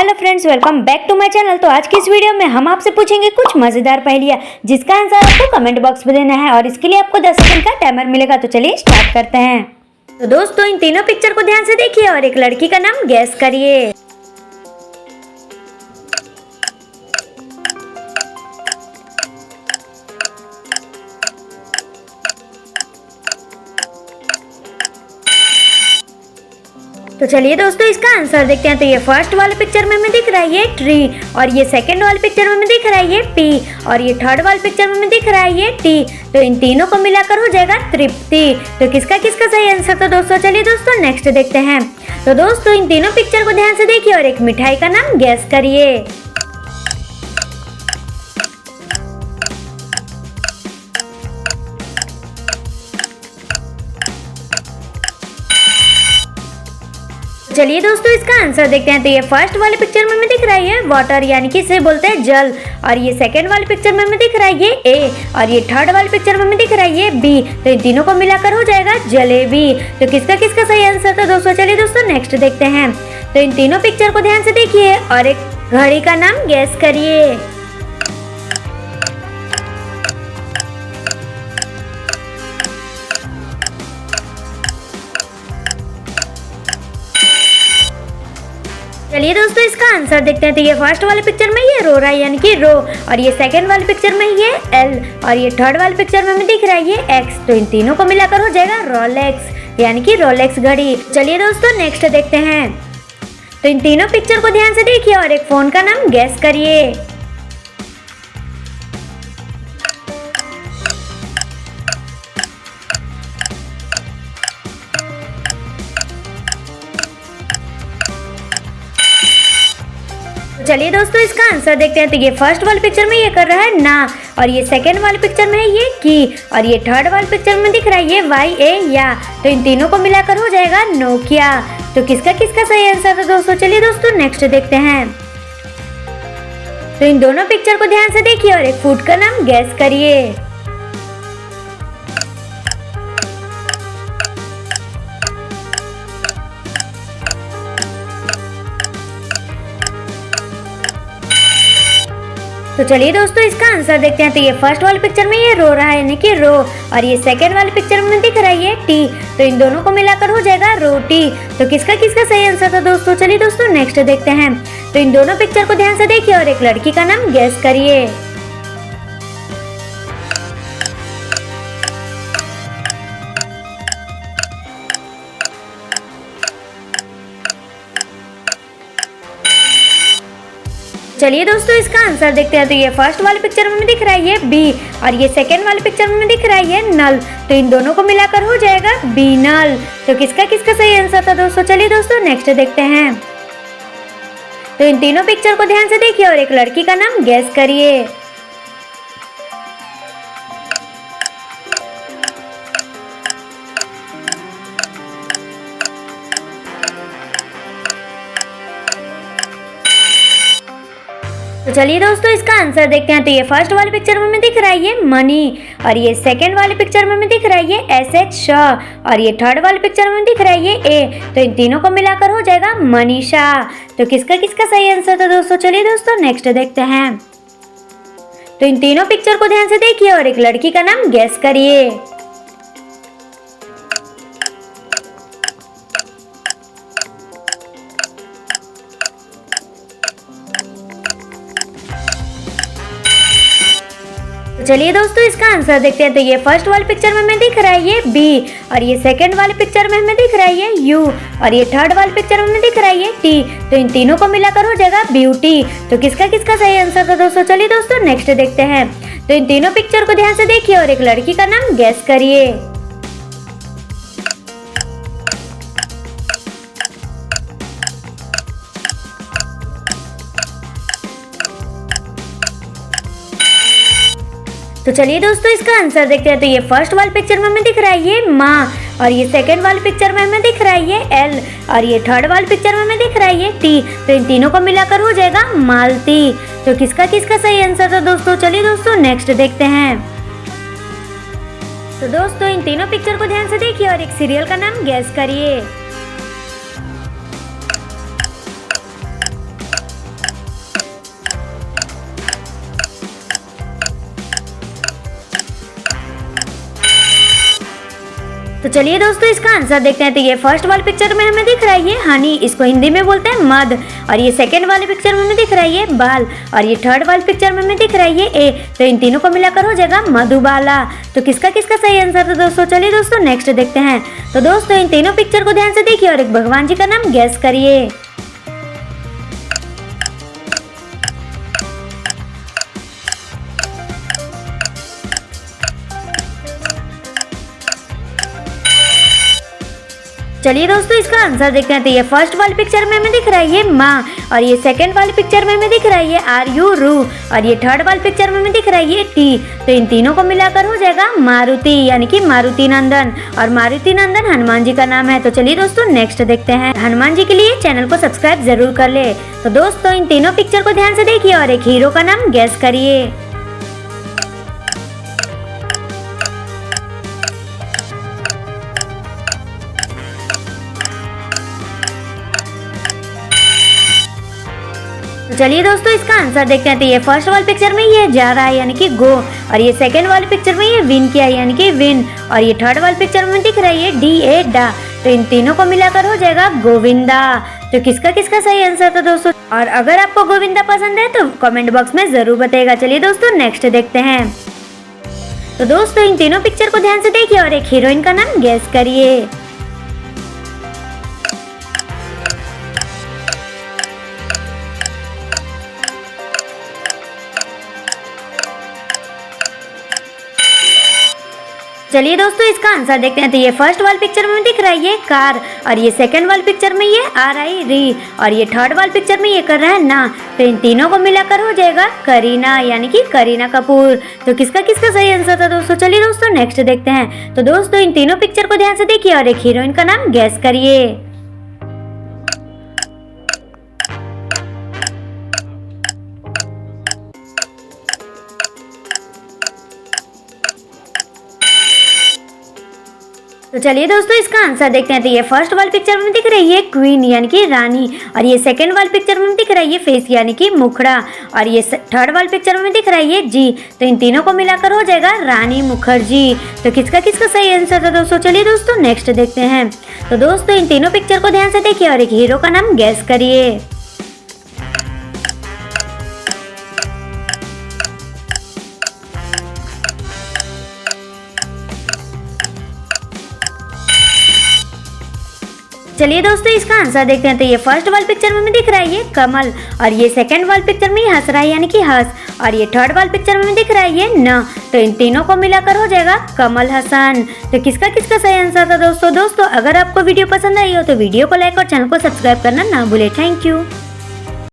Hello friends, welcome back to my channel. तो आज की इस वीडियो में हम आपसे पूछेंगे कुछ मजेदार पहेलियां जिसका आंसर आपको कमेंट बॉक्स में देना है और इसके लिए आपको 10 सेकंड का टाइमर मिलेगा। तो चलिए स्टार्ट करते हैं। तो दोस्तों, इन तीनों पिक्चर को ध्यान से देखिए और एक लड़की का नाम गैस करिए। तो चलिए दोस्तों, इसका आंसर देखते हैं। तो ये फर्स्ट वाले पिक्चर में हमें दिख रहा है ये ट्री, और ये सेकंड वाले पिक्चर में हमें दिख रहा है ये पी, और ये थर्ड वाले पिक्चर में हमें दिख रहा है ये टी। तो इन तीनों को मिलाकर हो जाएगा तृप्ति। तो किसका किसका सही आंसर? तो दोस्तों चलिए दोस्तों नेक्स्ट देखते हैं। तो दोस्तों, इन तीनों पिक्चर को ध्यान से देखिए और एक मिठाई का नाम गैस करिए। चलिए दोस्तों, इसका आंसर देखते हैं। तो ये फर्स्ट वाले पिक्चर में हमें दिख रहा है ये वाटर, यानी कि इसे बोलते हैं जल, और ये सेकंड वाले पिक्चर में हमें दिख रहा है ये ए, और ये थर्ड वाले पिक्चर में हमें दिख रहा है ये बी। तो इन तीनों को मिलाकर हो जाएगा जलेबी। तो किसका किसका सही आंसर था दोस्तों? चलिए दोस्तों नेक्स्ट देखते हैं। तो इन तीनों पिक्चर को ध्यान से देखिए और एक घड़ी का नाम गैस करिए। चलिए दोस्तों, इसका आंसर देखते हैं। तो ये फर्स्ट वाले पिक्चर में ये रो रहा है, यानी कि रो, और ये सेकंड वाले पिक्चर में ये एल, और ये थर्ड वाले पिक्चर में हमें दिख रहा है ये एक्स। तो इन तीनों को मिलाकर हो जाएगा रोलेक्स, यानी कि रोलेक्स घड़ी। चलिए दोस्तों नेक्स्ट देखते हैं। तो इन तीनों पिक्चर को ध्यान से देखिए और एक फोन का नाम गैस करिए। चलिए दोस्तों, इसका आंसर देखते हैं। तो ये फर्स्ट वाले पिक्चर में ये कर रहा है ना, और ये सेकंड वाले पिक्चर में है ये की, और ये थर्ड वाले पिक्चर में दिख रहा है ये वाई ए या। तो इन तीनों को मिलाकर हो जाएगा नोकिया। तो किसका किसका सही आंसर था दोस्तों? चलिए दोस्तों नेक्स्ट देखते हैं। तो इन दोनों पिक्चर को ध्यान से देखिए और एक फूड का नाम गैस करिए। तो चलिए दोस्तों, इसका आंसर देखते हैं। तो ये फर्स्ट वाले पिक्चर में ये रो रहा है, यानी कि रो, और ये सेकंड वाले पिक्चर में दिख रहा है ये टी। तो इन दोनों को मिलाकर हो जाएगा रोटी। तो किसका किसका सही आंसर था दोस्तों? चलिए दोस्तों नेक्स्ट देखते हैं। तो इन दोनों पिक्चर को ध्यान से देखिए और एक लड़की का नाम गैस करिए। चलिए दोस्तों, इसका आंसर देखते हैं। तो ये फर्स्ट वाले पिक्चर में दिख रहा है ये बी, और ये सेकंड वाले पिक्चर में दिख रहा है ये नल। तो इन दोनों को मिलाकर हो जाएगा बीनल। तो किसका किसका सही आंसर था दोस्तों? चलिए दोस्तों नेक्स्ट देखते हैं। तो इन तीनों पिक्चर को ध्यान से देखिए और एक लड़की का नाम गैस करिए। तो चलिए दोस्तों, इसका आंसर देखते हैं। तो ये फर्स्ट वाले पिक्चर में हमें दिख रहा है ये मनी, और ये सेकंड वाले पिक्चर में हमें दिख रहा है ये एस एच शाह, और ये थर्ड वाले पिक्चर में दिख रहा है ये ए। तो इन तीनों को मिलाकर हो जाएगा मनीषा। तो किसका किसका सही आंसर था दोस्तों? चलिए दोस्तों नेक्स्ट देखते हैं। तो इन तीनों पिक्चर को ध्यान से देखिए और एक लड़की का नाम गैस करिए। चलिए दोस्तों, इसका आंसर देखते हैं। तो ये फर्स्ट वाले पिक्चर में हमें दिख रहा है ये बी, और ये सेकंड वाले पिक्चर में हमें दिख रहा है ये यू, और ये थर्ड वाले पिक्चर में हमें दिख रहा है ये टी। तो इन तीनों को मिलाकर हो जाएगा ब्यूटी। तो किसका किसका सही आंसर था दोस्तों? चलिए दोस्तों नेक्स्ट देखते हैं। तो इन तीनों पिक्चर को ध्यान से देखिए और एक लड़की का नाम गैस करिए। तो चलिए दोस्तों, इसका आंसर देखते हैं। तो ये फर्स्ट वाले पिक्चर में हमें दिख रहा है ये माँ, और ये सेकंड वाले पिक्चर में हमें दिख रहा है ये एल, और ये थर्ड वाले पिक्चर में हमें दिख रहा है ये टी। तो इन तीनों को मिलाकर हो जाएगा मालती। तो किसका किसका सही आंसर था दोस्तों? चलिए दोस्तों नेक्स्ट देखते हैं। तो दोस्तों, इन तीनों पिक्चर को ध्यान से देखिए और एक सीरियल का नाम गैस करिए। तो चलिए दोस्तों इसका आंसर देखते हैं। तो ये फर्स्ट वाली पिक्चर में हमें दिख रहा है ये हनी, इसको हिंदी में बोलते हैं मध। और ये सेकंड वाली पिक्चर में हमें दिख रहा है ये बाल। और ये थर्ड वाली पिक्चर में हमें दिख रहा है ये ए। तो इन तीनों को मिलाकर हो जाएगा मधुबाला। तो किसका किसका सही आंसर था दोस्तों? चलिए दोस्तों नेक्स्ट देखते हैं। तो दोस्तों इन तीनों पिक्चर को ध्यान से देखिए और एक भगवान जी का नाम गैस करिए। चलिए दोस्तों इसका आंसर देखते हैं। तो ये फर्स्ट वाली पिक्चर में हमें दिख रहा है ये माँ। और ये सेकंड वाली पिक्चर में हमें दिख रहा है ये आर यू रू। और ये थर्ड वाली पिक्चर में हमें दिख रहा है ये टी। तो इन तीनों को मिलाकर हो जाएगा मारुति, यानी कि मारुति नंदन। और मारुति नंदन हनुमान जी का नाम है। तो चलिए दोस्तों नेक्स्ट देखते हैं। हनुमान जी के लिए चैनल को सब्सक्राइब जरूर कर ले। तो दोस्तों इन तीनों पिक्चर को ध्यान से देखिए और एक हीरो का नाम गैस करिए। तो चलिए दोस्तों इसका आंसर देखते हैं। तो ये फर्स्ट वाली पिक्चर में ये जा रहा है, यानी कि गो। और ये सेकंड वाली पिक्चर में ये विन किया, यानी कि विन। और ये थर्ड वाली पिक्चर में दिख रहा है ये डी ए डा। तो इन तीनों को मिलाकर हो जाएगा गोविंदा। तो किसका किसका सही आंसर था दोस्तों? और अगर आपको गोविंदा पसंद है तो कमेंट बॉक्स में जरूर बताइएगा। चलिए दोस्तों नेक्स्ट देखते हैं। तो दोस्तों इन तीनों पिक्चर को ध्यान से देखिए और एक हीरोइन का नाम गैस करिए। चलिए दोस्तों इसका आंसर देखते हैं। तो ये फर्स्ट वाली पिक्चर में दिख रहा है ये कार। और ये सेकंड वाली पिक्चर में ये आ रहा है री। और ये थर्ड वाली पिक्चर में ये कर रहा है ना। तो इन तीनों को मिलाकर हो जाएगा करीना, यानी कि करीना कपूर। तो किसका किसका सही आंसर था दोस्तों? चलिए दोस्तों नेक्स्ट देखते हैं। तो दोस्तों इन तीनों पिक्चर को ध्यान से देखिए और एक हीरोइन का नाम गैस करिए। तो चलिए दोस्तों इसका आंसर देखते हैं। तो ये फर्स्ट वाली पिक्चर में दिख रही है क्वीन, यानी कि रानी। और ये सेकंड वाली पिक्चर में दिख रहा है ये फेस, यानी कि मुखड़ा। और ये थर्ड वाली पिक्चर में दिख रहा है ये जी। तो इन तीनों को मिलाकर हो जाएगा रानी मुखर्जी। तो किसका किसका सही आंसर था दोस्तों? चलिए दोस्तों नेक्स्ट देखते हैं। तो दोस्तों इन तीनों पिक्चर को ध्यान से देखिए और एक हीरो का नाम गैस करिए। चलिए दोस्तों इसका आंसर देखते हैं। तो ये फर्स्ट वाली पिक्चर में दिख रहा है ये कमल। और ये सेकंड वाली पिक्चर में हंस रहा है, यानी कि हंस। और ये थर्ड वाली पिक्चर में दिख रहा है ये न। तो इन तीनों को मिलाकर हो जाएगा कमल हसन। तो किसका किसका सही आंसर था दोस्तों? अगर आपको वीडियो पसंद आई हो तो वीडियो को लाइक और चैनल को सब्सक्राइब करना ना भूले। Thank you.